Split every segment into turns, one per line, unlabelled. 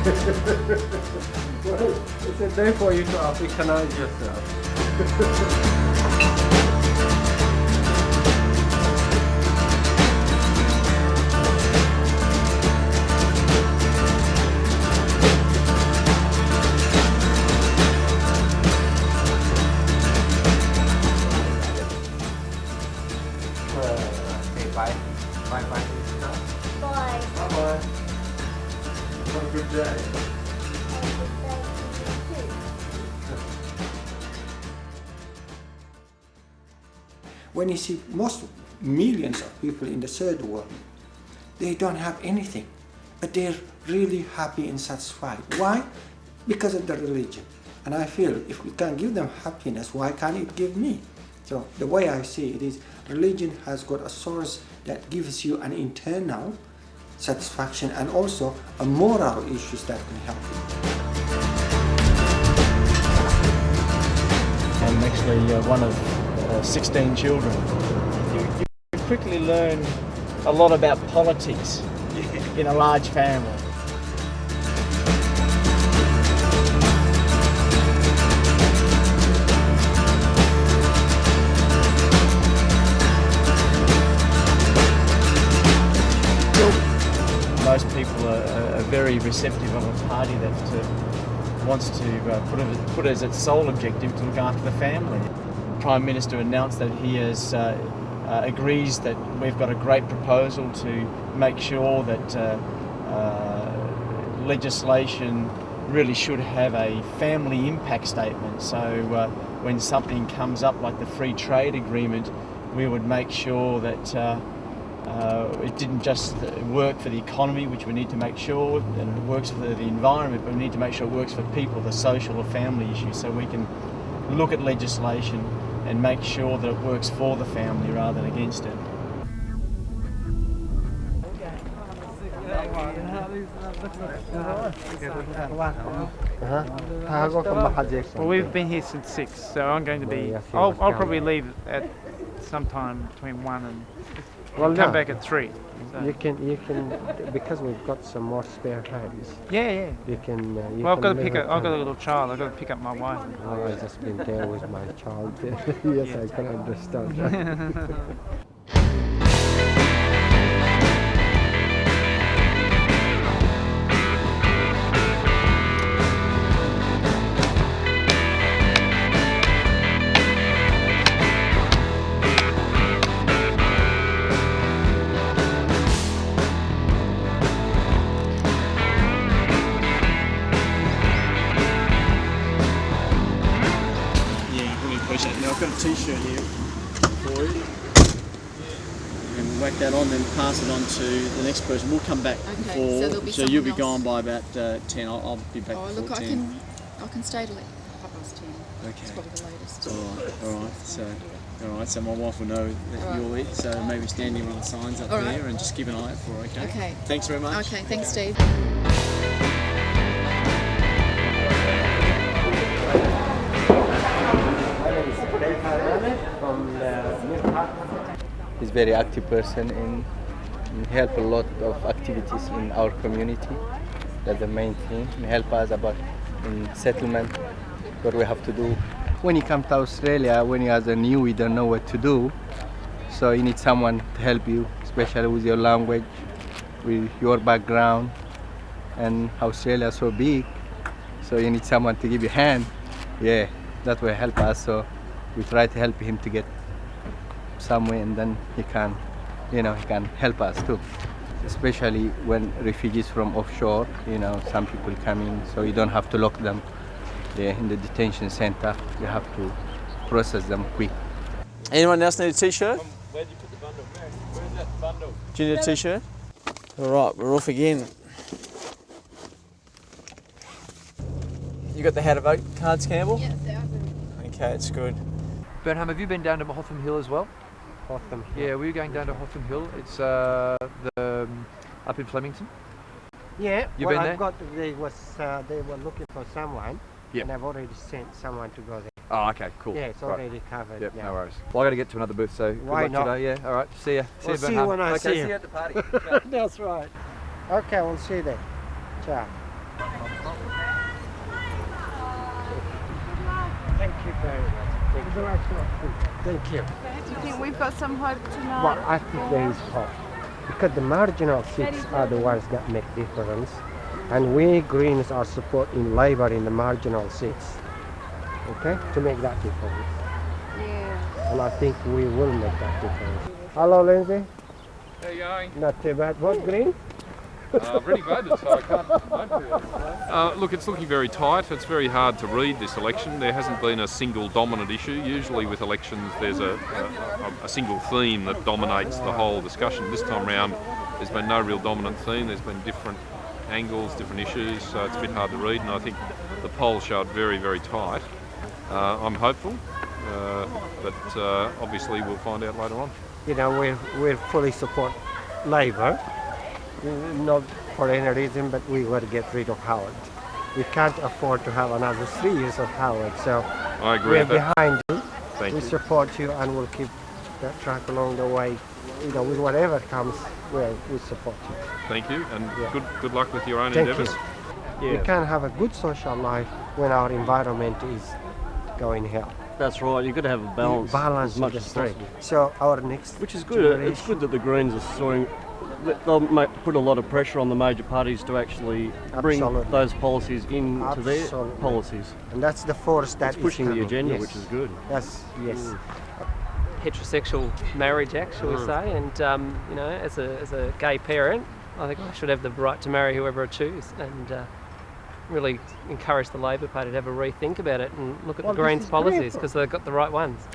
Well, it's a day for you to Africanize yourself.
Bye. Bye bye.
Bye.
Bye bye. Have a good day.
When you see most millions of people in the third world, they don't have anything, but they're really happy and satisfied. Why? Because of the religion. And I feel if we can give them happiness, why can't it give me? So the way I see it is, religion has got a source that gives you an internal satisfaction and also a moral issues that can help you.
I'm actually one of 16 children. You quickly learn a lot about politics in a large family. Most people are very receptive of a party that wants to put as its sole objective to look after the family. The Prime Minister announced that he agrees that we've got a great proposal to make sure that legislation really should have a family impact statement. So when something comes up like the free trade agreement, we would make sure that it didn't just work for the economy, which we need to make sure, and it works for the environment, but we need to make sure it works for people, the social or family issues, so we can look at legislation and make sure that it works for the family rather than against it.
Well, we've been here since 6, so I'm going to be. I'll probably leave at sometime between 1 and come back at 3. So.
You can because we've got some more spare hands.
Yeah.
You can.
Well, I've got a little child. I've got to pick up my wife.
Oh, I've just been there with my child. Yes, yeah. I can understand that.
Now I've got a t-shirt here for you. And we'll whack that on, then pass it on to the next person. We'll come back before, so you'll be gone by about 10. I'll be back before 10.
I can stay till 10:30.
Okay.
It's probably the latest.
All right. So my wife will know that you'll eat. So maybe standing on the signs up there and just keep an eye out for her. Okay.
Okay.
Thanks very much.
Okay. Thanks, Steve.
He's a very active person and help a lot of activities in our community. That's the main thing. He help us about in settlement, what we have to do. When you come to Australia, when you are new, we don't know what to do. So you need someone to help you, especially with your language, with your background. And Australia is so big, so you need someone to give you a hand. Yeah, that will help us. So we try to help him to get somewhere, and then he can, he can help us too. Especially when refugees from offshore, some people come in, so you don't have to lock them in the detention center. You have to process them quick.
Anyone else need a t-shirt? Where did you put the bundle? Where's that bundle? Do you need a t-shirt? All right, we're off again. You got the How to Vote cards, Campbell?
Yes, I do.
Okay, it's good.
Berhan, have you been down to Hotham Hill as well?
Hotham Hill.
Yeah, we were going down to Hotham Hill. It's up in Flemington.
Yeah,
you been there?
They were looking for someone, and I've already sent someone to go there.
Oh, okay, cool.
Yeah, it's already covered.
Yep,
yeah.
no worries. Well, I got to get to another booth, so
Why
good luck
not?
today. Yeah, all right. See ya.
See you when I see you.
See you at the party.
That's right. Okay, we'll see you then. Ciao. Thank you very much. Thank you.
Do you think we've got some hope tonight?
Well, I think there is hope. Because the marginal seats are the ones that make difference. And we Greens are supporting Labour in the marginal seats. Okay? To make that difference.
Yeah.
And I think we will make that difference. Hello, Lindsay.
How you going?
Not too bad. What, Green?
I've already voted, so I can't vote for you. Look, it's looking very tight. It's very hard to read this election. There hasn't been a single dominant issue. Usually with elections there's a single theme that dominates the whole discussion. This time round there's been no real dominant theme. There's been different angles, different issues, so it's a bit hard to read, and I think the polls show it very, very tight. I'm hopeful, but obviously we'll find out later on.
You know, we fully support Labour. Not for any reason, but we got to get rid of Howard. We can't afford to have another 3 years of Howard, so
I agree
we're
with that.
behind you.
Thank
We
you.
support you and we'll keep that track along the way. You know, with whatever comes, we support you.
Thank you, and
Yeah.
good luck with your own
Thank
endeavours.
you. We can't have a good social life when our environment is going hell.
That's right, you've got to have a balance,
Balance
as much
in
as
the three.
possible.
So our next
Which is good. It's good that the Greens are sawing. They'll put a lot of pressure on the major parties to actually bring
Absolutely.
those policies into their
Absolutely.
policies.
And that's the force that
It's
is
pushing the
coming.
agenda,
Yes.
which is good.
Yes, yes.
Heterosexual marriage act, shall we say, and you know, as a gay parent, I think I should have the right to marry whoever I choose, and really encourage the Labor Party to have a rethink about it and look at
Well,
the
this
Greens'
is
policies,
brilliant.
because they've got the right ones.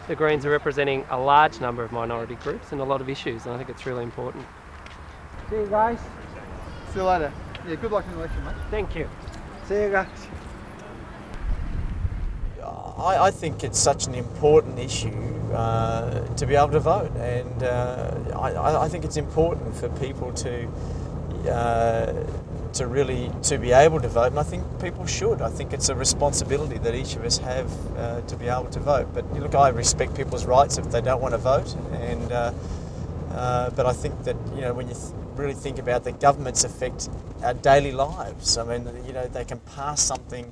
The Greens are representing a large number of minority groups and a lot of issues, and I think it's really important.
See you guys.
See you later. Yeah, good luck in the election, mate.
Thank you. See you guys.
I think it's such an important issue to be able to vote, and I think it's important for people to really be able to vote, and I think people should. I think it's a responsibility that each of us have to be able to vote. But look, I respect people's rights if they don't want to vote, and but I think that when you really think about the government's effect our daily lives. I mean, they can pass something,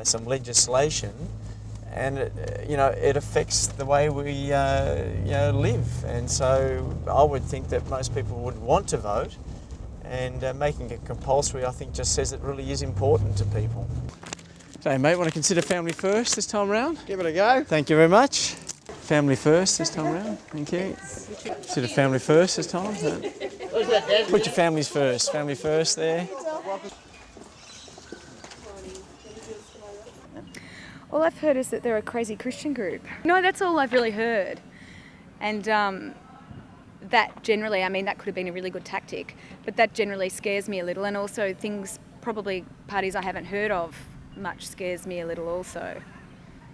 some legislation, and it affects the way we live. And so I would think that most people would want to vote, and making it compulsory, I think, just says it really is important to people.
So, mate, want to consider family first this time round?
Give it a go.
Thank you very much. Family first this time round. Thank you. Consider family first this time. Put your families first. Family first there.
All I've heard is that they're a crazy Christian group. No, that's all I've really heard. And that generally, I mean, that could have been a really good tactic, but that generally scares me a little. And also things, probably parties I haven't heard of much, scares me a little also.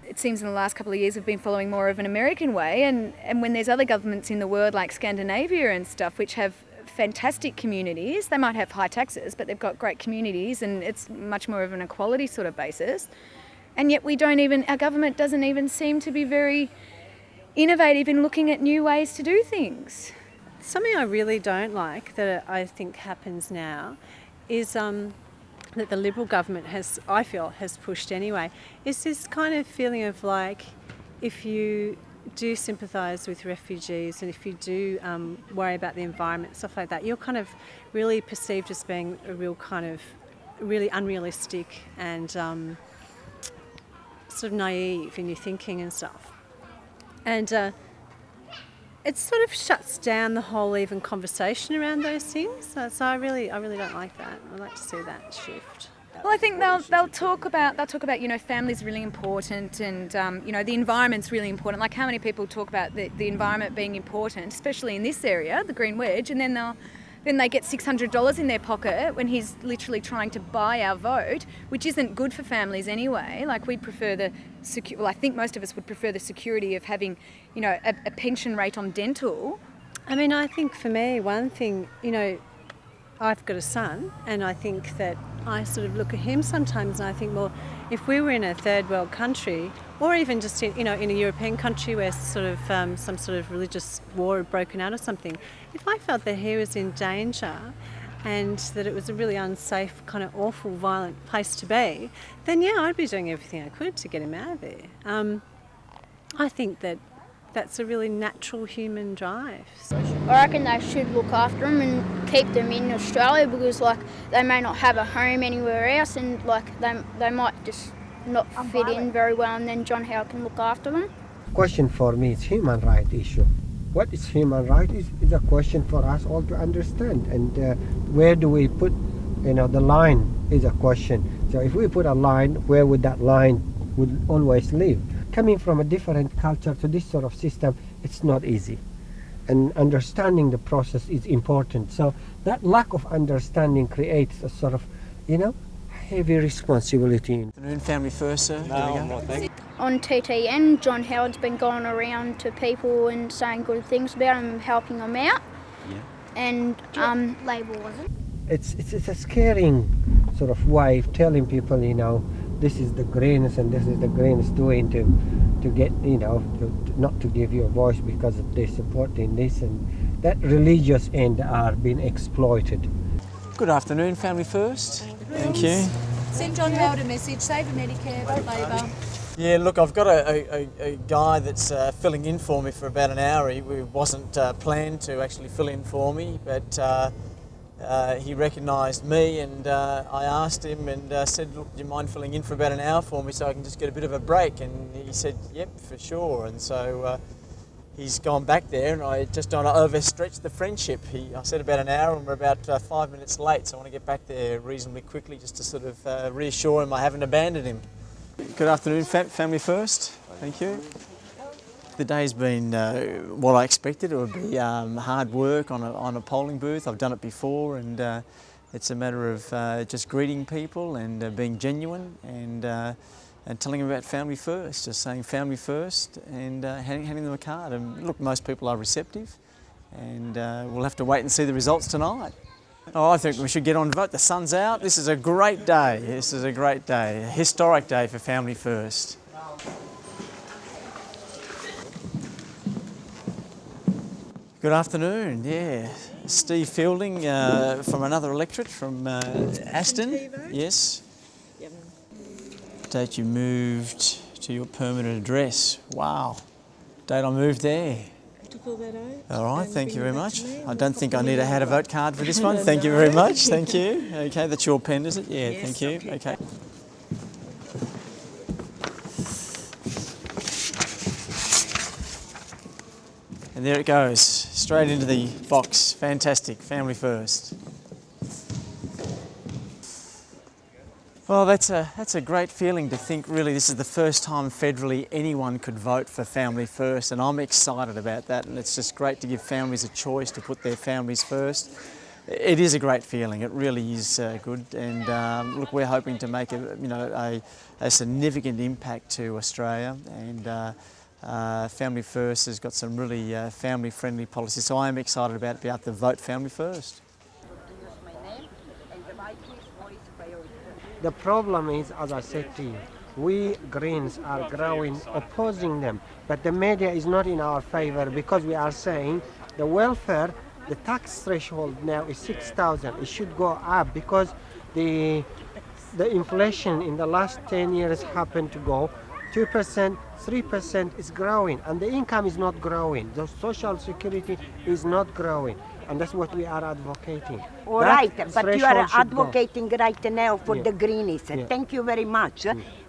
It seems in the last couple of years we've been following more of an American way, and when there's other governments in the world like Scandinavia and stuff which have fantastic communities, they might have high taxes but they've got great communities and it's much more of an equality sort of basis, and yet our government doesn't even seem to be very innovative in looking at new ways to do things.
Something I really don't like that I think happens now is that the Liberal government has pushed anyway, is this kind of feeling of like, if you do sympathise with refugees and if you do worry about the environment, stuff like that, you're kind of really perceived as being a real kind of really unrealistic and sort of naive in your thinking and stuff. And it sort of shuts down the whole even conversation around those things. So I really don't like that. I'd like to see that shift.
Well, I think they'll talk about family's really important, and the environment's really important. Like, how many people talk about the environment being important, especially in this area, the Green Wedge, and then they get $600 in their pocket when he's literally trying to buy our vote, which isn't good for families anyway. Like, we'd prefer I think most of us would prefer the security of having, a pension rate on dental.
I mean, I think for me, one thing, I've got a son, and I think that I sort of look at him sometimes and I think, well, if we were in a third world country, or even just in a European country where sort of some sort of religious war had broken out or something, if I felt that he was in danger, and that it was a really unsafe, kind of awful, violent place to be, then yeah, I'd be doing everything I could to get him out of there. I think that that's a really natural human drive.
I reckon they should look after them and keep them in Australia, because like they may not have a home anywhere else, and like they might just not fit in very well, and then John Howard can look after them.
Question for me is human right issue. What is human right is a question for us all to understand, and where do we put, the line is a question. So if we put a line, where would that line would always live? Coming from a different culture to this sort of system, it's not easy, and understanding the process is important. So that lack of understanding creates a sort of, heavy responsibility.
Afternoon, Family First, sir.
On TTN, John Howard's been going around to people and saying good things about them, helping them out.
Yeah.
And Label wasn't.
It's a scaring sort of way of telling people, this is the Greens and this is the Greens doing to get, not to give you a voice because they're supporting this, and that religious end are being exploited.
Good afternoon, Family First. Thank you.
Send John Howard a message, save a Medicare for Labor.
Yeah, look, I've got a guy that's filling in for me for about an hour. He wasn't planned to actually fill in for me, but he recognised me, and I asked him and said, look, do you mind filling in for about an hour for me so I can just get a bit of a break? And he said, yep, for sure. And so he's gone back there, and I just don't want to overstretch the friendship. I said about an hour, and we're about 5 minutes late, so I want to get back there reasonably quickly just to sort of reassure him I haven't abandoned him. Good afternoon, Family First. Thank you. The day's been what I expected. It would be hard work on a polling booth. I've done it before, and it's a matter of just greeting people and being genuine and telling them about Family First, just saying Family First, and handing them a card. And look, most people are receptive, and we'll have to wait and see the results tonight. Oh, I think we should get on to vote. The sun's out. This is a great day. This is a great day, a historic day for Family First. Good afternoon, yeah. Steve Fielding from another electorate from Aston. Yes. Date you moved to your permanent address. Wow. Date I moved there.
Took all that out.
All right, thank you very much. I don't think I need a how to vote card for this one. Thank you very much. Thank you. Okay, that's your pen, is it? Yeah, yes, thank you. Okay. And there it goes, straight into the box. Fantastic, Family First. Well, that's a great feeling to think really this is the first time federally anyone could vote for Family First, and I'm excited about that, and it's just great to give families a choice to put their families first. It is a great feeling, it really is good, and look, we're hoping to make a significant impact to Australia, and Family First has got some really family-friendly policies, so I am excited about being able to vote Family First.
The problem is, as I said to you, we Greens are growing opposing them, but the media is not in our favour, because we are saying the welfare, the tax threshold now is 6,000. It should go up because the inflation in the last 10 years happened to go 2%, 3% is growing, and the income is not growing. The social security is not growing, and that's what we are advocating.
All right, but you are advocating right now for the Greens. Yeah. Thank you very much.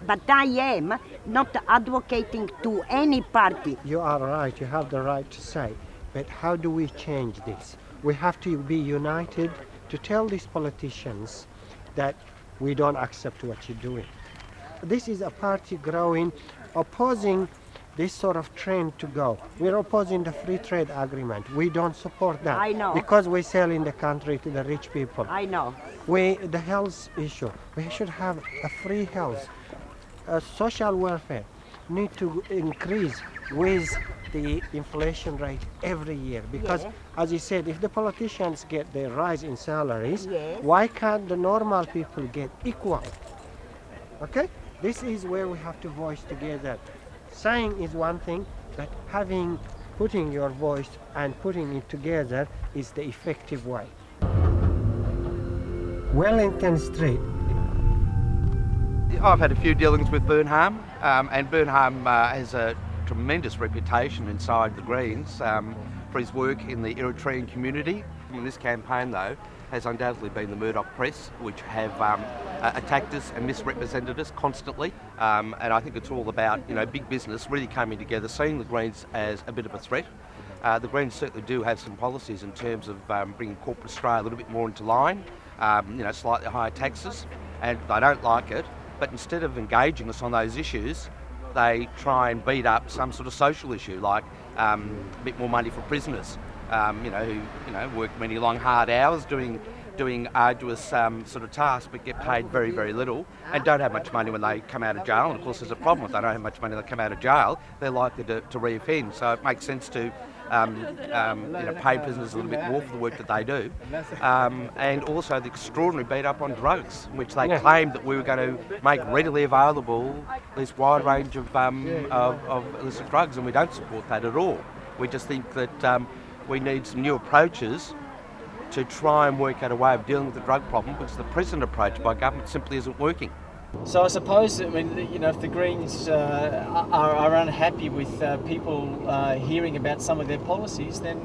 But I am not advocating to any party.
You are right, you have the right to say, but how do we change this? We have to be united to tell these politicians that we don't accept what you're doing. This is a party growing, opposing this sort of trend to go. We're opposing the free trade agreement. We don't support that.
I know.
Because we sell in the country to the rich people.
I know.
The health issue, we should have a free health. Social welfare need to increase with the inflation rate every year. Because, as you said, if the politicians get their rise in salaries, why can't the normal people get equal? Okay? This is where we have to voice together. Saying is one thing, but putting your voice and putting it together is the effective way. Wellington Street.
I've had a few dealings with Berhan, and Berhan has a tremendous reputation inside the Greens for his work in the Eritrean community. In this campaign, though, has undoubtedly been the Murdoch press, which have attacked us and misrepresented us constantly. And I think it's all about, big business really coming together, seeing the Greens as a bit of a threat. The Greens certainly do have some policies in terms of bringing corporate Australia a little bit more into line, slightly higher taxes, and they don't like it. But instead of engaging us on those issues, they try and beat up some sort of social issue, like a bit more money for prisoners, who work many long, hard hours doing arduous sort of tasks, but get paid very, very little, and don't have much money when they come out of jail. And of course, there's a problem if they don't have much money when they come out of jail, they're likely to re-offend. So it makes sense to pay prisoners a little bit more for the work that they do, and also the extraordinary beat up on drugs, which they claimed that we were going to make readily available this wide range of illicit drugs, and we don't support that at all. We just think that we need some new approaches to try and work out a way of dealing with the drug problem, because the present approach by government simply isn't working.
So I suppose, if the Greens are unhappy with people hearing about some of their policies, then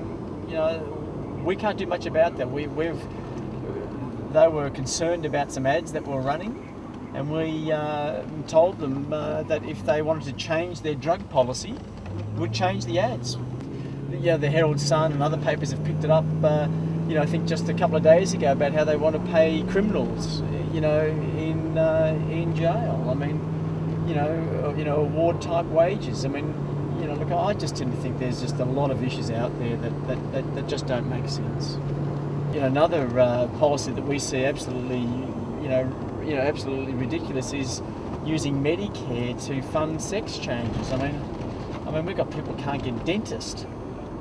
we can't do much about that. They were concerned about some ads that were running, and we told them that if they wanted to change their drug policy, we'd change the ads. The Herald Sun and other papers have picked it up. I think just a couple of days ago, about how they want to pay criminals, in jail. I mean, award type wages. I mean, look, I just tend to think there's just a lot of issues out there that just don't make sense. Another policy that we see absolutely, absolutely ridiculous is using Medicare to fund sex changes. I mean, we've got people who can't get dentist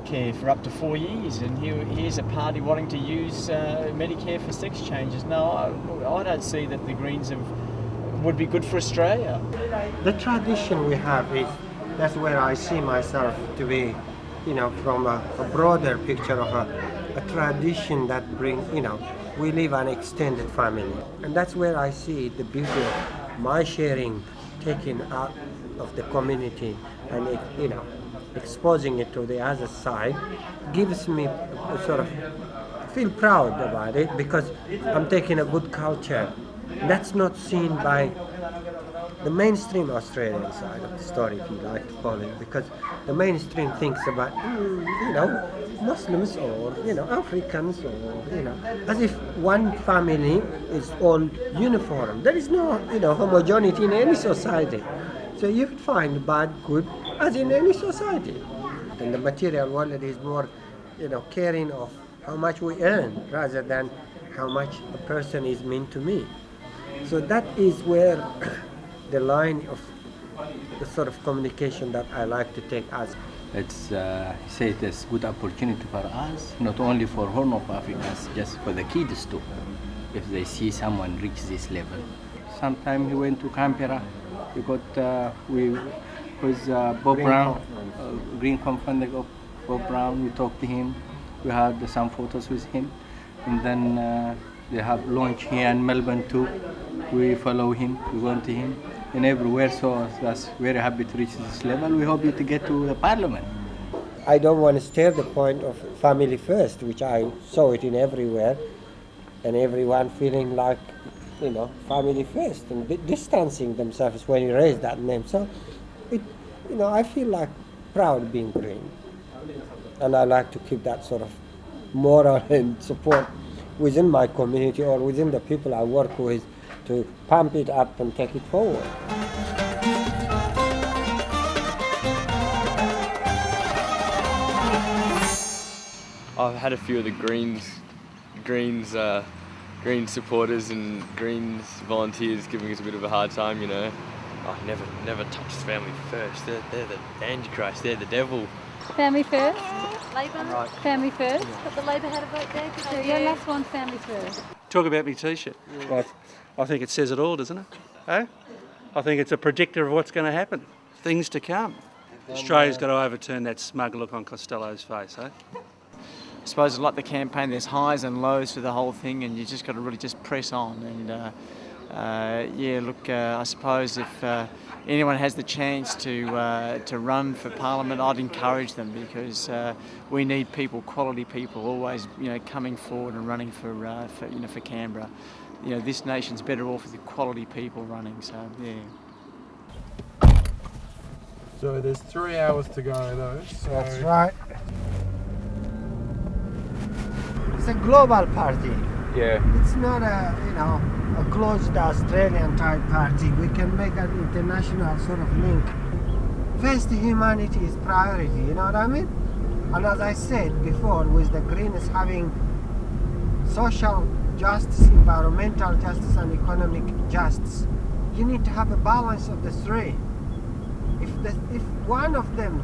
care for up to 4 years, and here's a party wanting to use Medicare for sex changes. No, I don't see that the Greens would be good for Australia.
The tradition we have that's where I see myself to be, from a broader picture of a tradition that brings, we live an extended family, and that's where I see the beauty of my sharing, taking out of the community, and exposing it to the other side gives me a sort of feel proud about it, because I'm taking a good culture that's not seen by the mainstream Australian side of the story, if you like to call it, because the mainstream thinks about Muslims or Africans, or as if one family is all uniform. There is no homogeneity in any society, so you find bad, good, as in any society. In the material world, it is more, caring of how much we earn rather than how much a person is mean to me. So that is where the line of the sort of communication that I like to take as.
It's it's good opportunity for us, not only for Horn of Africa, just for the kids too, if they see someone reach this level. Sometime he went to Canberra, we got with Bob Brown, Green Conference of Bob Brown. We talked to him, we had some photos with him, and then they have lunch here in Melbourne too. We follow him, we go to him, and everywhere, so that's very happy to reach this level. We hope you to get to the Parliament.
I don't want to stir the point of family first, which I saw it in everywhere, and everyone feeling like, family first, and distancing themselves when you raise that name. So, I feel like proud being Green, and I like to keep that sort of moral and support within my community or within the people I work with to pump it up and take it forward.
I've had a few of the Greens supporters and Greens volunteers giving us a bit of a hard time, Oh, never touch family first. They're the Antichrist, they're the devil.
Family first? Labor?
Right.
Family first? But the Labor had a vote there. So yeah, last one, family first.
Talk about me t-shirt. Well, I think it says it all, doesn't it? Eh? I think it's a predictor of what's going to happen, things to come. Australia's got to overturn that smug look on Costello's face, eh?
suppose like the campaign, there's highs and lows for the whole thing, and you just got to really just press on. And yeah, look, I suppose if anyone has the chance to run for Parliament, I'd encourage them, because we need people, quality people, always coming forward and running for Canberra. This nation's better off with quality people running. So yeah.
So there's 3 hours to go though. So
That's right. It's a global party.
Yeah.
It's not a a closed Australian type party. We can make an international sort of link. First, humanity is priority. You know what I mean? And as I said before, with the Greens having social justice, environmental justice, and economic justice, you need to have a balance of the three. If one of them,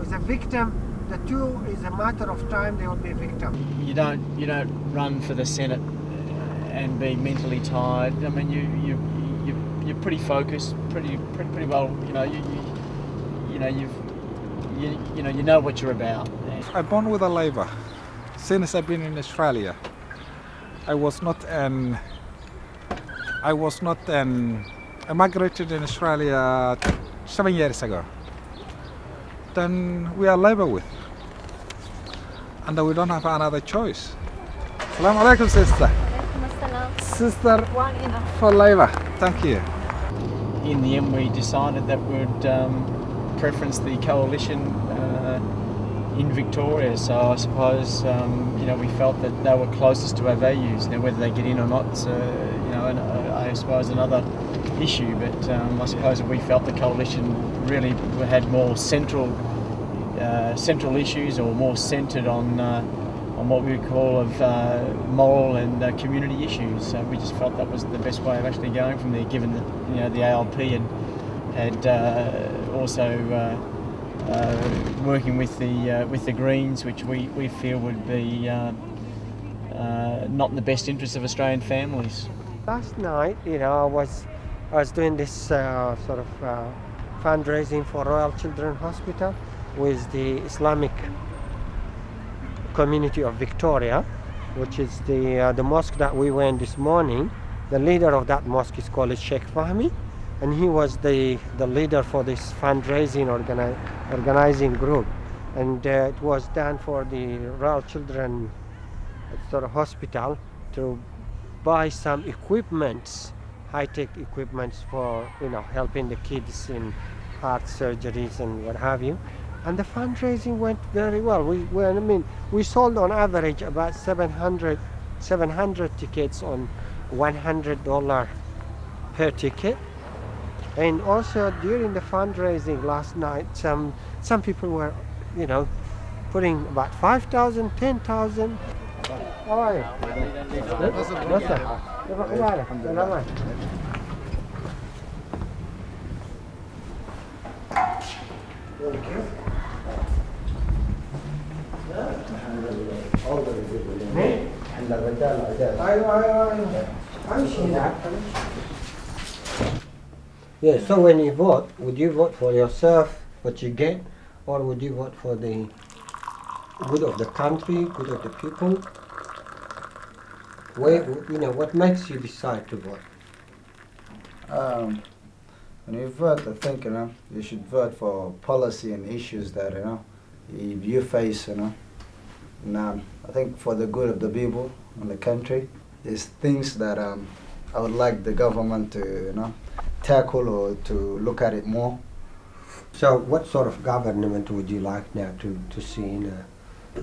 is a victim, the two is a matter of time they will be a victim.
You don't run for the Senate and be mentally tired. I mean, you're pretty focused, pretty well. You know what you're about.
I'm born with a Labor. Since I've been in Australia, I migrated in Australia 7 years ago. Then we are Labor with, and we don't have another choice. Assalamu alaikum, sister. Sister for Labor. Thank you.
In the end, we decided that we'd preference the coalition in Victoria. So I suppose we felt that they were closest to our values. Now, whether they get in or not, I suppose another issue. But I suppose we felt the coalition really had more central issues, or more centred on what we would call moral and community issues. So we just felt that was the best way of actually going from there, given that the ALP had also working with the Greens, which we feel would be not in the best interest of Australian families.
Last night, I was doing this sort of fundraising for Royal Children's Hospital with the Islamic community of Victoria, which is the mosque that we went this morning. The leader of that mosque is called Sheikh Fahmi, and he was the leader for this fundraising organizing group, and it was done for the Royal Children's sort of hospital to buy some equipments, high-tech equipments for helping the kids in heart surgeries and what have you. And the fundraising went very well. We sold on average about 700 tickets on $100 per ticket. And also during the fundraising last night, some people were, putting about 5,000, 10,000. How are you? Yeah, so when you vote, would you vote for yourself, what you get, or would you vote for the good of the country, good of the people? What makes you decide to vote?
When you vote, I think you should vote for policy and issues that you face. And I think for the good of the people and the country, there's things that I would like the government to tackle or to look at it more.
So, what sort of government would you like now to see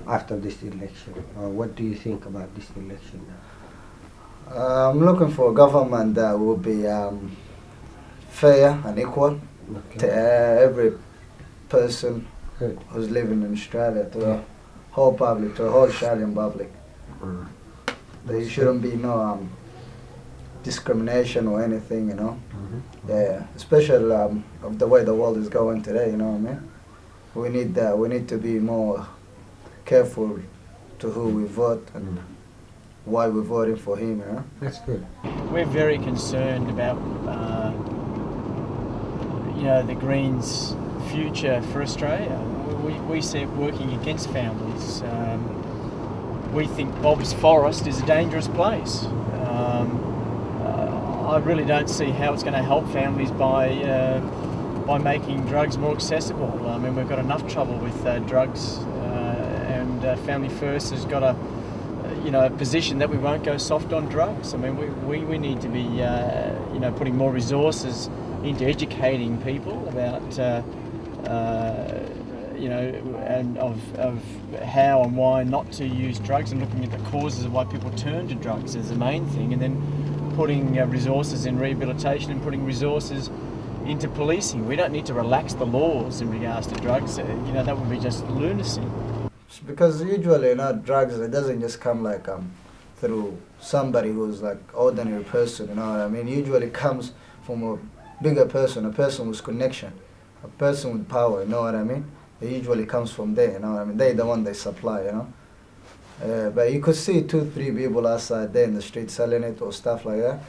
after this election, or what do you think about this election now?
I'm looking for a government that will be fair and equal to every person who's living in Australia, to the whole public, to the whole Australian public. There shouldn't be no discrimination or anything, Yeah, especially of the way the world is going today. We need to be more careful to who we vote and why we're voting for him.
That's good.
We're very concerned about the Greens' future for Australia. we see it working against families. We think Bob's Forest is a dangerous place. I really don't see how it's going to help families by making drugs more accessible. I mean, we've got enough trouble with drugs, and Family First has got a position that we won't go soft on drugs. I mean, we need to be putting more resources into educating people about and of how and why not to use drugs, and looking at the causes of why people turn to drugs as the main thing, and then putting resources in rehabilitation and putting resources into policing. We don't need to relax the laws in regards to drugs. That would be just lunacy.
Because usually, drugs, it doesn't just come like through somebody who's like ordinary person, you know what I mean? Usually it comes from a bigger person, a person with connection, a person with power, you know what I mean? It usually comes from there, you know what I mean? They're the one they supply, you know? But you could see 2-3 people outside there in the street selling it or stuff like that.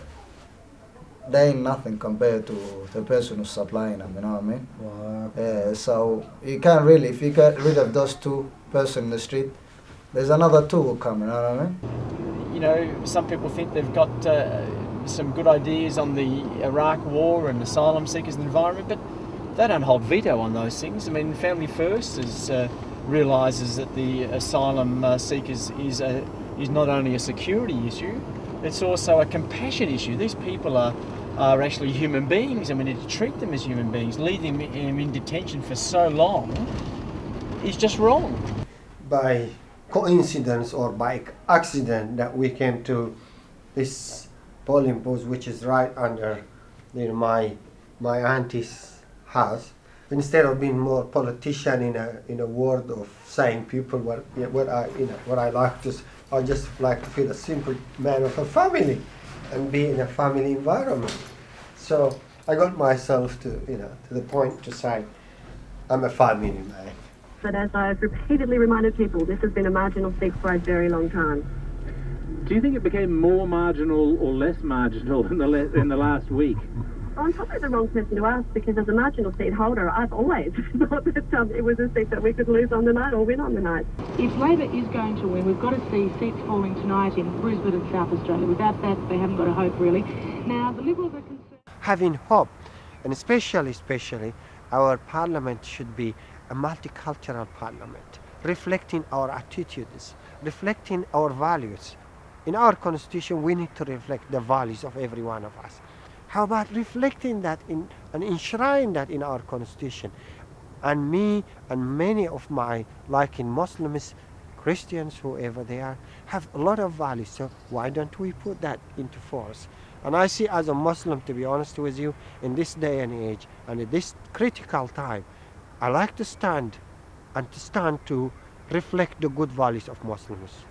They ain't nothing compared to the person who's supplying them, you know what I mean? Wow. So you can't really, if you get rid of those 2 person in the street, there's another 2 who come, you know what I mean?
Some people think they've got some good ideas on the Iraq war and asylum seekers and the environment, but they don't hold veto on those things. I mean, Family First realises that the asylum seekers is not only a security issue, it's also a compassion issue. These people are actually human beings, and we need to treat them as human beings. Leaving them in detention for so long is just wrong.
By coincidence or by accident that we came to this polling post, which is right under my auntie's house. Instead of being more politician in a world of saying people what I like to, I just like to feel a simple man of a family and be in a family environment. So I got myself to the point to say I'm a family man.
But as I've repeatedly reminded people, this has been a marginal seat for a very long time.
Do you think it became more marginal or less marginal in the last week?
I'm probably the wrong person to ask, because as a marginal seat holder, I've always thought that it was a seat that we could lose on the night or win on the night.
If Labor is going to win, we've got to see seats falling tonight in Brisbane and South Australia. Without that, they haven't got a hope, really. Now, the Liberals are concerned...
Having hope, and especially our parliament should be a multicultural parliament, reflecting our attitudes, reflecting our values. In our constitution, we need to reflect the values of every one of us. How about reflecting that and enshrining that in our constitution? And me and many of my, like in Muslims, Christians, whoever they are, have a lot of values. So why don't we put that into force? And I see as a Muslim, to be honest with you, in this day and age, and at this critical time, I like to stand to reflect the good values of Muslims.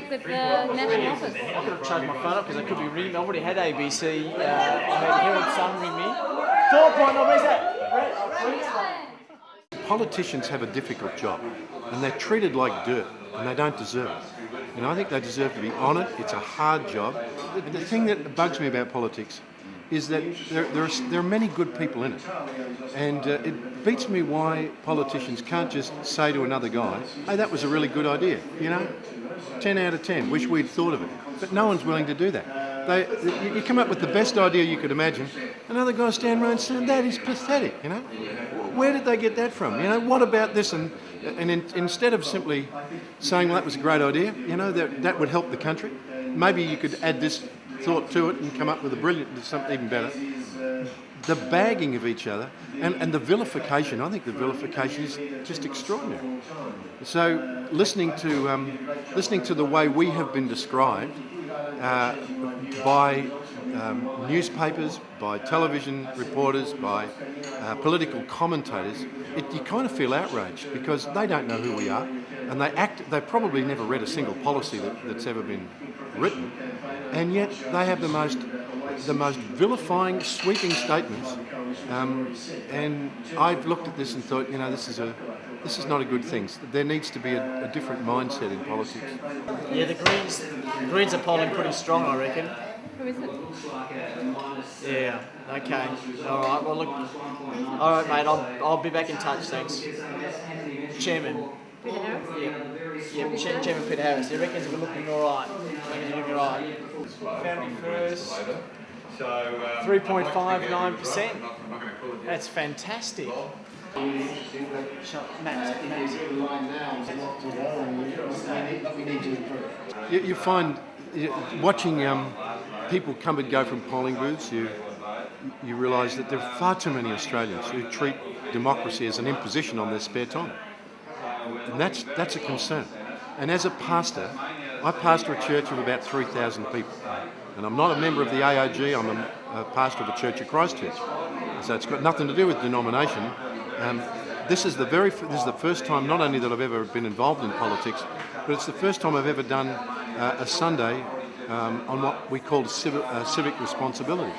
With the national office.
I could have charged my phone up because I could be ringing. I already had ABC. I had Herald Sun ring me. 4.0, where's that?
Politicians have a difficult job, and they're treated like dirt, and they don't deserve it. And I think they deserve to be honoured. It's a hard job. The thing that bugs me about politics is that there are many good people in it. And it beats me why politicians can't just say to another guy, hey, that was a really good idea, 10 out of 10, wish we'd thought of it. But no one's willing to do that. You come up with the best idea you could imagine, another guy stand around saying, that is pathetic, Where did they get that from? What about this? And instead of simply saying, well, that was a great idea, that would help the country, maybe you could add this thought to it and come up with a brilliant, something even better. The bagging of each other and the vilification. I think the vilification is just extraordinary. So listening to the way we have been described by newspapers, by television reporters, by political commentators, you kind of feel outraged because they don't know who we are, and they probably never read a single policy that's ever been written, and yet they have the most vilifying, sweeping statements. And I've looked at this and thought, you know, this is not a good thing. There needs to be a different mindset in politics.
Yeah, the Greens are polling pretty strong, I reckon.
Who is it?
Yeah. Okay. All right. Well, look. All right, mate. I'll be back in touch. Thanks. Chairman.
Peter Harris?
Yeah. Chairman Peter Harris. He reckons we're looking all right. Family First. 3.59%. That's fantastic.
You find watching people come and go from polling booths, you realise that there are far too many Australians who treat democracy as an imposition on their spare time, and that's a concern. And as a pastor, I pastor a church of about 3,000 people, and I'm not a member of the AOG. I'm a pastor of the Church of Christ Church, so it's got nothing to do with denomination. This is the first time not only that I've ever been involved in politics, but it's the first time I've ever done a Sunday on what we call civic responsibility,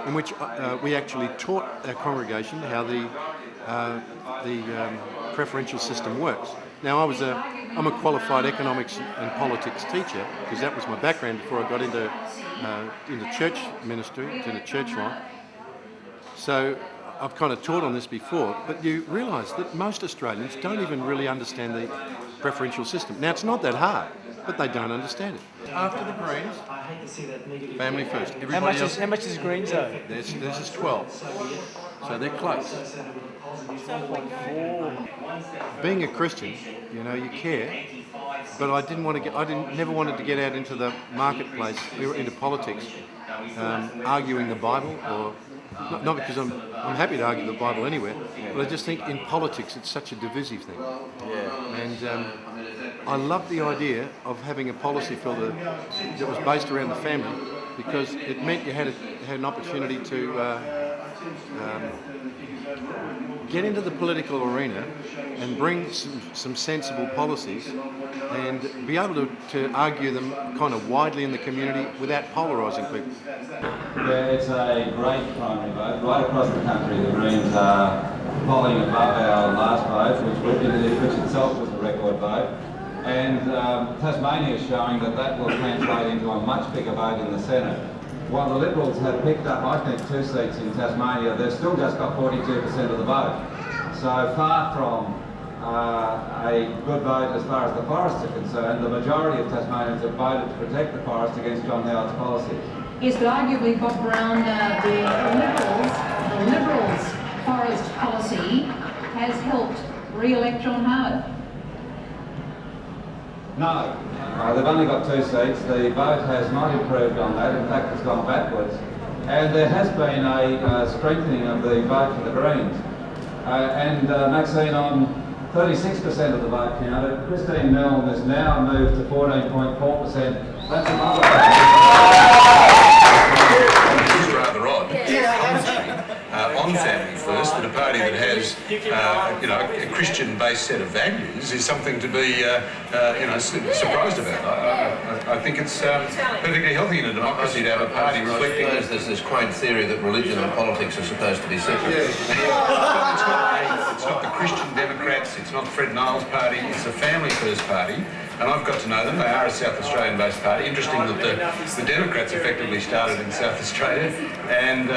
in which we actually taught our congregation how the preferential system works. Now, I'm a qualified economics and politics teacher because that was my background before I got into church ministry, into the church life. So I've kind of taught on this before, but you realise that most Australians don't even really understand the preferential system. Now, it's not that hard, but they don't understand it. After the Greens, Family First.
How much is Greens though?
This is 12, so they're close. Being a Christian, you know, you care, but I never wanted to get out into the marketplace, into politics, arguing the Bible, or not because I'm happy to argue the Bible anywhere, but I just think in politics it's such a divisive thing.
Yeah.
And I love the idea of having a policy filter that was based around the family, because it meant you had an opportunity to get into the political arena and bring some sensible policies and be able to argue them kind of widely in the community without polarising people.
Yeah, it's a great primary vote. Right across the country, the Greens are polling above our last vote, which itself was a record vote. And Tasmania is showing that will translate into a much bigger vote in the Senate. While the Liberals have picked up, I think, 2 seats in Tasmania, they've still just got 42% of the vote. So far from a good vote as far as the forests are concerned, the majority of Tasmanians have voted to protect the forest against John Howard's policies.
Yes, but arguably, Bob Brown, the Liberals' forest policy has helped re-elect John Howard.
No, they've only got 2 seats. The vote has not improved on that. In fact, it's gone backwards. And there has been a strengthening of the vote for the Greens. Maxine, on 36% of the vote counted, Christine Milne has now moved to 14.4%. That's another
This is rather odd. On Family First, that a party that has, a Christian-based set of values is something to be, surprised about. I think it's perfectly healthy in a democracy to have a party reflecting.
There's this quaint theory that religion and politics are supposed to be separate.
It's not the Christian Democrats, it's not Fred Niles' party, it's the Family First party. And I've got to know them. They are a South Australian-based party. Interesting that the Democrats effectively started in South Australia, and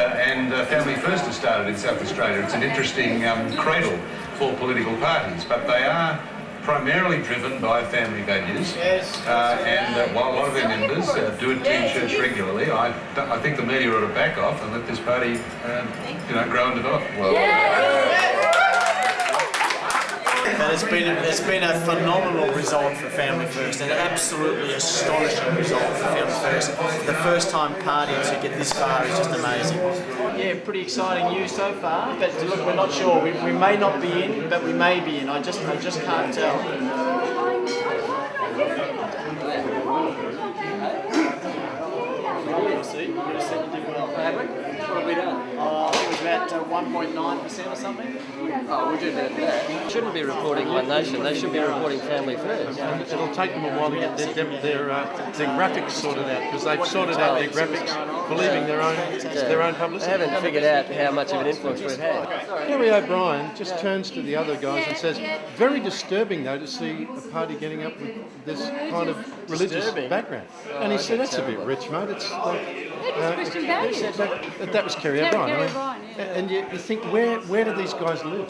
Family First has started in South Australia. It's an interesting cradle for political parties, but they are primarily driven by family values. And while a lot of their members do attend church regularly, I think the media ought to back off and let this party, grow and develop.
Well,
It's been a phenomenal result for Family First, an absolutely astonishing result for Family First. For the first time party to get this far is just amazing. Yeah, pretty exciting news so far, but look, we're not sure. We may not be in, but we may be in. I just can't tell.
What have we done?
I think it was about 1.9% or something.
Oh, we do better than that. Shouldn't be reporting One Nation, they should be reporting Family First.
It'll take them a while to get their graphics sorted out, because they've sorted out their graphics, believing their own publicity.
They haven't figured out how much of an influence we've had.
Kerry O'Brien just turns to the other guys and says, very disturbing though to see a party getting up with this kind of religious background. And he said, that's a bit rich, mate. It's like...
Christian values.
That was Kerry O'Brien. And you think, where do these guys live?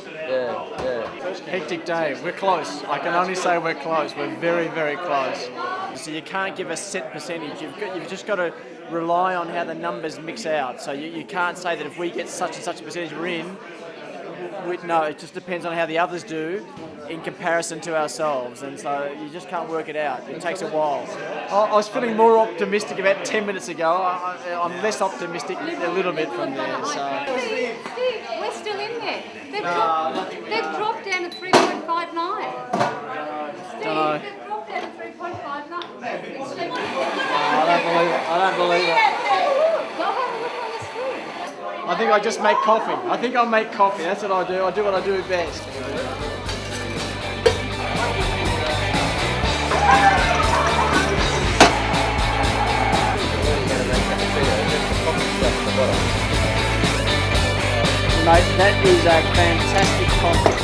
Hectic day. We're close. I can only say we're close. We're very, very close. So you can't give a set percentage. You've just got to rely on how the numbers mix out. So you can't say that if we get such and such a percentage we're in. No, it just depends on how the others do in comparison to ourselves, and so you just can't work it out. It takes a while. I was feeling more optimistic about 10 minutes ago. I'm less optimistic a little bit from there. So.
Steve, we're still in there. They've dropped down to 3.59. Steve, they've dropped down to 3.59.
I don't believe it. I think I just make coffee. I think I'll make coffee. That's what I do. I do what I do best. Mate, that is a fantastic coffee.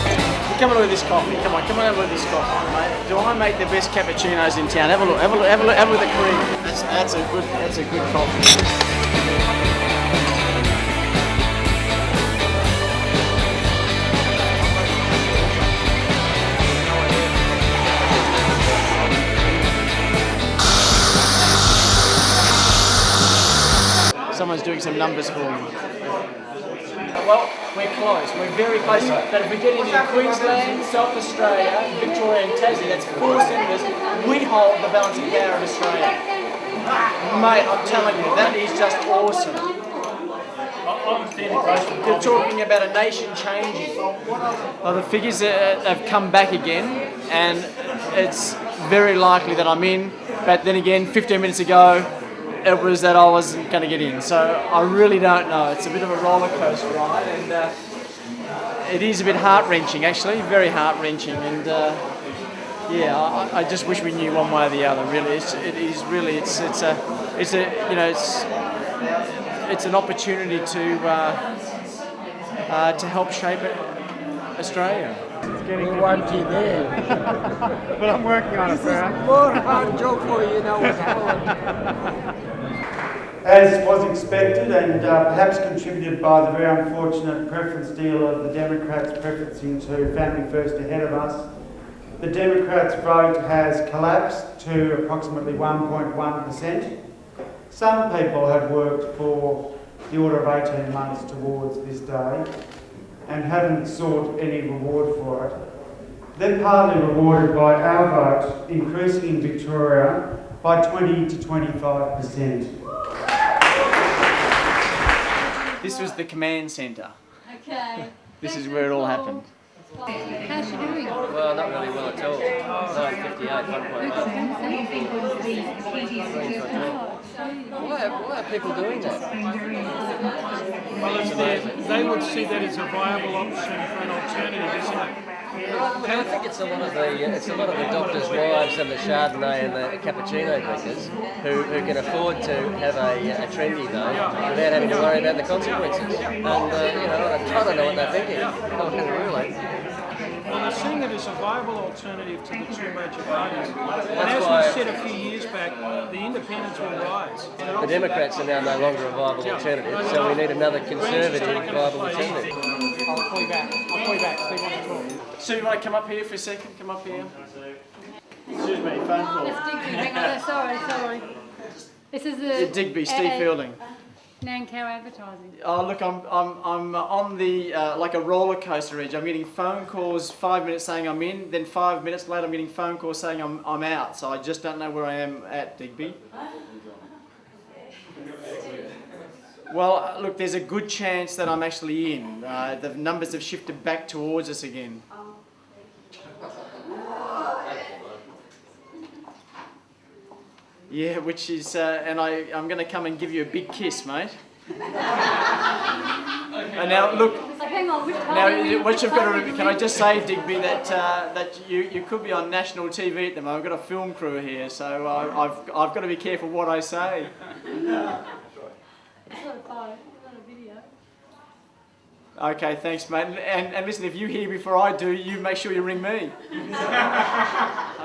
Come on with this coffee. Come on over with this coffee, mate. Do I make the best cappuccinos in town? Have a look. Have a look at the cream. That's a good coffee. Someone's doing some numbers for me. Well, we're close. We're very close. But if we get into Queensland, South Australia, Victoria and Tassie, that's 4 senators. We hold the balance of power in Australia. Mate, I'm telling you, that is just awesome. You're talking about a nation changing. Well, the figures have come back again, and it's very likely that I'm in. But then again, 15 minutes ago, it was that I wasn't going to get in, so I really don't know. It's a bit of a roller coaster ride, and it is a bit heart-wrenching, actually, very heart-wrenching. And yeah, I just wish we knew one way or the other. Really, it's an opportunity to help shape Australia.
We want you there.
But I'm working on it, Berhan.
This is more hard job for you now.
As was expected and perhaps contributed by the very unfortunate preference deal of the Democrats preferencing to Family First ahead of us, the Democrats' vote has collapsed to approximately 1.1%. Some people have worked for the order of 18 months towards this day and haven't sought any reward for it. They're partly rewarded by our vote increasing in Victoria by 20 to 25%.
This was the command centre.
Okay.
This is where it all happened.
How's she doing?
Well, not really well at all. 9:58, 1.8. Why are people doing that?
Well, they would see that as a viable option for an alternative, isn't it?
I think it's a lot of the doctors' wives and the Chardonnay and the cappuccino drinkers who can afford to have a trendy vote without having to worry about the consequences. And I don't know what they're thinking. Not really.
Well, they're seeing it as a viable alternative to the two major parties. And as
why
we said a few years back, the independents will rise.
The Democrats are now no longer a viable alternative, so we need another conservative viable alternative.
I'll call you back. Steve wants to talk. Sue, you want to come up here for a second? Come up here. Excuse me, phone call.
It's Digby. Hang on, sorry. This is the...
Digby, Steve Fielding.
Nan Cow advertising.
Oh look, I'm on the like a roller coaster edge. I'm getting phone calls 5 minutes saying I'm in, then 5 minutes later I'm getting phone calls saying I'm out. So I just don't know where I am at, Digby. Well, look, there's a good chance that I'm actually in. The numbers have shifted back towards us again. Yeah, which is, and I'm going to come and give you a big kiss, mate. And now, look,
Hang on,
now what you've got to remember, can I just say, Digby, that you could be on national TV at the moment. I've got a film crew here, so I've got to be careful what I say.
It's not a photo, it's not a video.
Okay, thanks, mate. And listen, if you hear before I do, you make sure you ring me.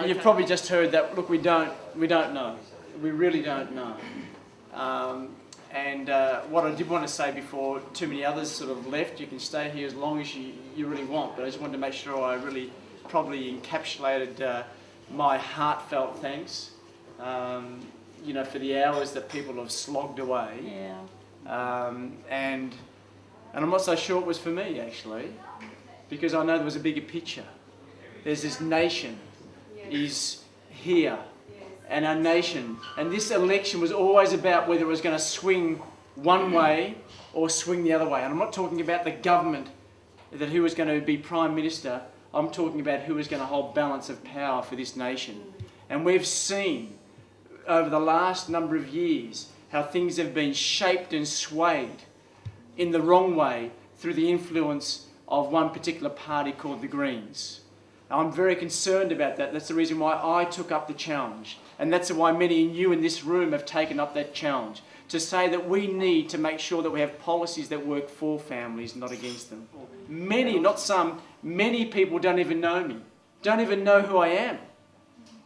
You've probably just heard that. Look, we don't know. We really don't know. What I did want to say before too many others sort of left, you can stay here as long as you really want, but I just wanted to make sure I really probably encapsulated my heartfelt thanks, you know, for the hours that people have slogged away.
Yeah.
And I'm not so sure it was for me, actually, because I know there was a bigger picture. There's this nation is here, and our nation, and this election was always about whether it was going to swing one way or swing the other way. And I'm not talking about the government, that who was going to be Prime Minister. I'm talking about who was going to hold balance of power for this nation. And we've seen over the last number of years how things have been shaped and swayed in the wrong way through the influence of one particular party called the Greens. I'm very concerned about that. That's the reason why I took up the challenge. And that's why many of you in this room have taken up that challenge, to say that we need to make sure that we have policies that work for families, not against them. Many, not some, many people don't even know me, don't even know who I am.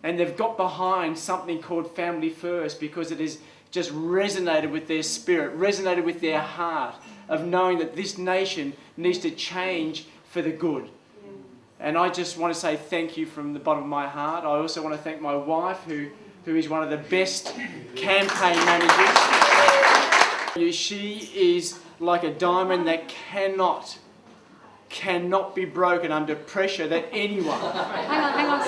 And they've got behind something called Family First because it has just resonated with their spirit, resonated with their heart of knowing that this nation needs to change for the good. And I just want to say thank you from the bottom of my heart. I also want to thank my wife, who is one of the best campaign managers. She is like a diamond that cannot be broken under pressure that anyone...
Hang on.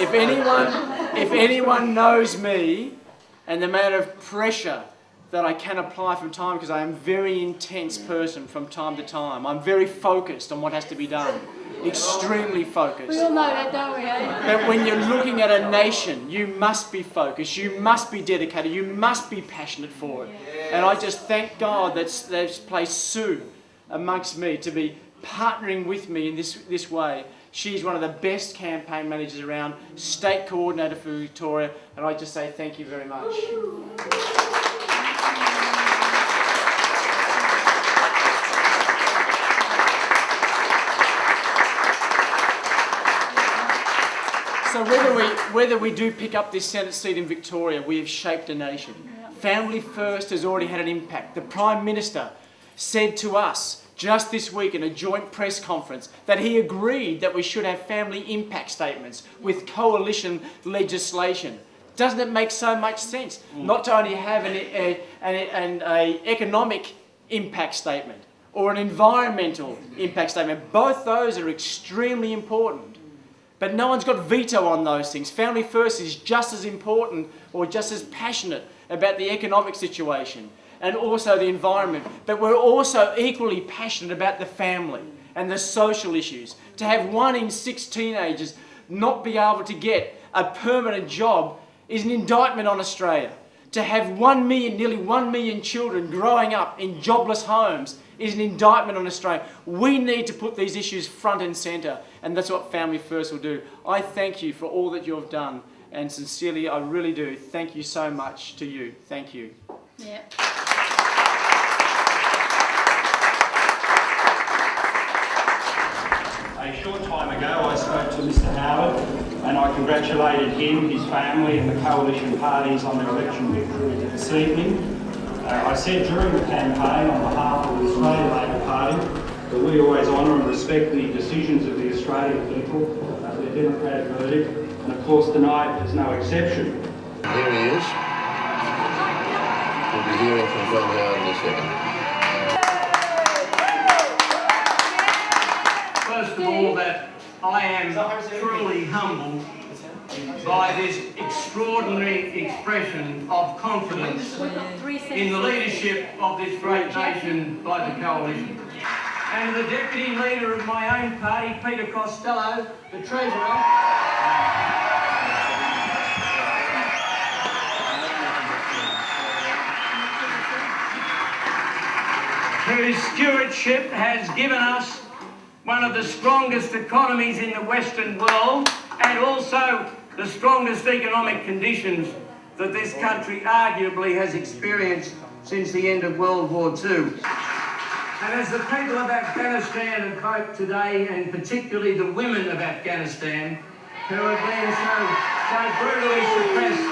If anyone knows me and the amount of pressure that I can apply from time, because I am a very intense person from time to time. I'm very focused on what has to be done. Extremely focused.
We all know that, don't we, eh?
But when you're looking at a nation, you must be focused, you must be dedicated, you must be passionate for it. And I just thank God that's placed Sue amongst me to be partnering with me in this way. She's one of the best campaign managers around, state coordinator for Victoria, and I just say thank you very much. So whether we do pick up this Senate seat in Victoria, we have shaped a nation. Family First has already had an impact. The Prime Minister said to us just this week in a joint press conference that he agreed that we should have family impact statements with coalition legislation. Doesn't it make so much sense not to only have an economic impact statement or an environmental impact statement? Both those are extremely important. But no one's got veto on those things. Family First is just as important or just as passionate about the economic situation and also the environment. But we're also equally passionate about the family and the social issues. To have 1 in 6 teenagers not be able to get a permanent job is an indictment on Australia. To have nearly 1 million children growing up in jobless homes is an indictment on Australia. We need to put these issues front and centre, and that's what Family First will do. I thank you for all that you've done, and sincerely, I really do. Thank you so much to you. Thank you.
Yeah.
A short time ago, I spoke to Mr. Howard, and I congratulated him, his family, and the coalition parties on their election victory this evening. I said during the campaign on behalf of the Australian Labor Party that we always honour and respect the decisions of the Australian people, their democratic verdict, and of course tonight is no exception.
Here he is. We'll be hearing from John Howard in a second.
first of all, that I am truly humbled by this extraordinary expression of confidence in the leadership of this great nation by the Coalition. And the Deputy Leader of my own party, Peter Costello, the Treasurer, whose stewardship has given us one of the strongest economies in the Western world and also the strongest economic conditions that this country arguably has experienced since the end of World War II. And as the people of Afghanistan have hoped today, and particularly the women of Afghanistan, who have been so brutally suppressed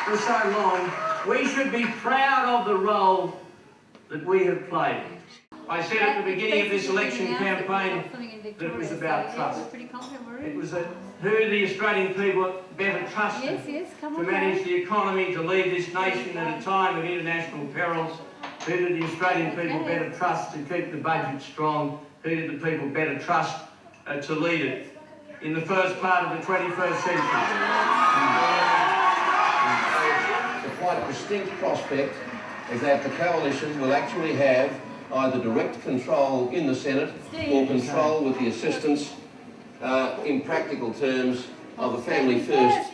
for so long, we should be proud of the role that we have played. I said at the beginning of this election campaign that it was about trust. It was who the Australian people better trusted to manage the economy, to lead this nation at a time of international perils. Who did the Australian people better trust to keep the budget strong? Who did the people better trust to lead it in the first part of the 21st century?
The quite distinct prospect is that the Coalition will actually have either direct control in the Senate or control with the assistance, in practical terms, of the Family First.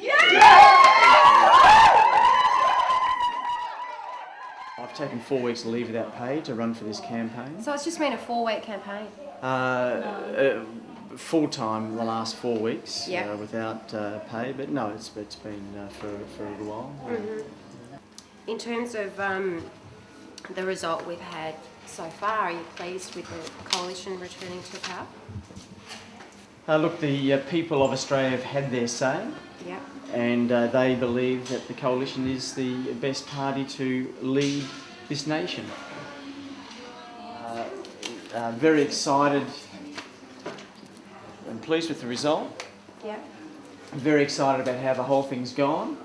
I've taken 4 weeks leave without pay to run for this campaign.
So it's just been a 4-week campaign?
Full-time the last 4 weeks
Yep.
without pay, but no, it's been for a little while.
In terms of the result we've had so far, are you pleased with the Coalition returning to power?
Look, the people of Australia have had their say.
Yep.
And they believe that the Coalition is the best party to lead this nation. Very excited and pleased with the result.
Yeah.
Very excited about how the whole thing's gone.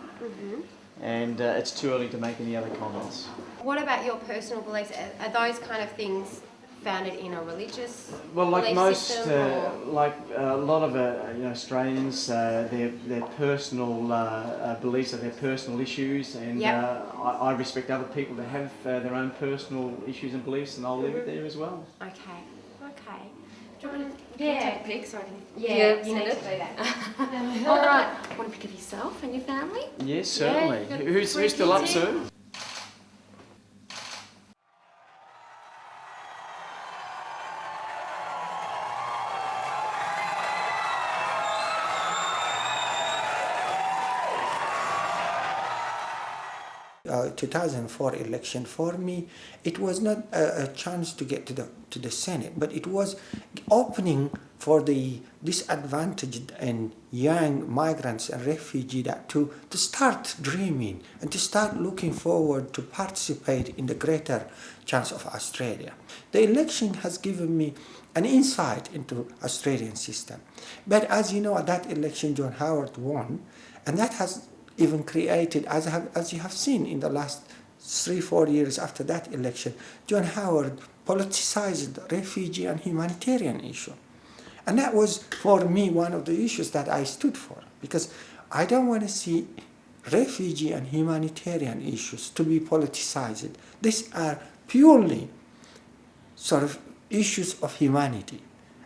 And it's too early to make any other comments.
What about your personal beliefs? Are those kind of things founded in a religious
Well, like
belief
most,
system, or?
like a lot of Australians, their personal beliefs are their personal issues, and
Yep.
I respect other people that have their own personal issues and beliefs, and I'll leave it there as well.
Okay. Okay.
Do you want to
Yeah.
take a pic so I can...
Yeah, you
send
need
it?
to do that.
All right. Want a pic of yourself and your family?
Yes, certainly.
Yeah,
Who's still up, sir?
The 2004 election, for me, it was not a chance to get to the Senate, but it was opening for the disadvantaged and young migrants and refugees to start dreaming and to start looking forward to participate in the greater chance of Australia. The election has given me an insight into Australian system. But as you know, that election John Howard won, and that has even created, as you have seen in the last 3-4 years after that election, John Howard politicized the refugee and humanitarian issue. And that was, for me, one of the issues that I stood for, because I don't want to see refugee and humanitarian issues to be politicized. These are purely sort of issues of humanity.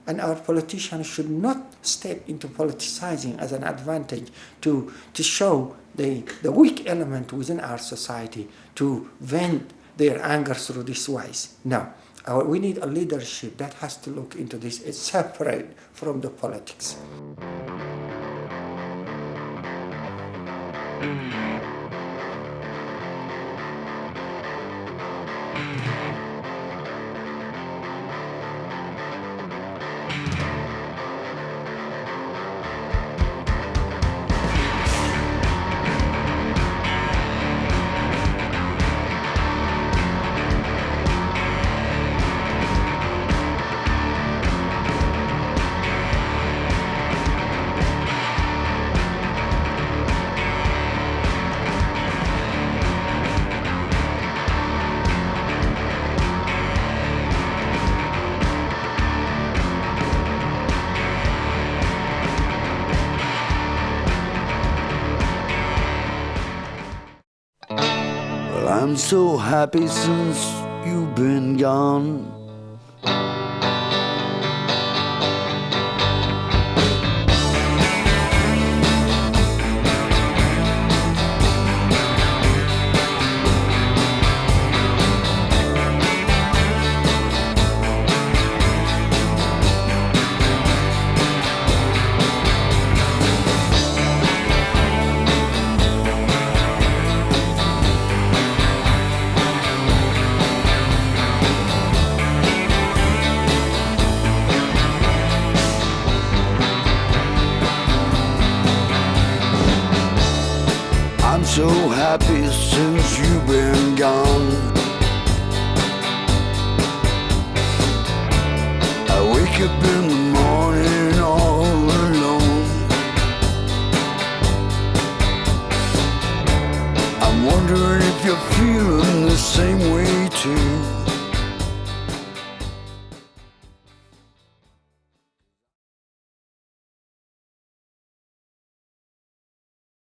And our politicians should not step into politicizing as an advantage to show the weak element within our society, to vent their anger through these ways. No, we need a leadership that has to look into this. It's separate from the politics.
I'm so happy since you've been gone. I'm so happy since you've been gone. I wake up in the morning all alone. I'm wondering if you feel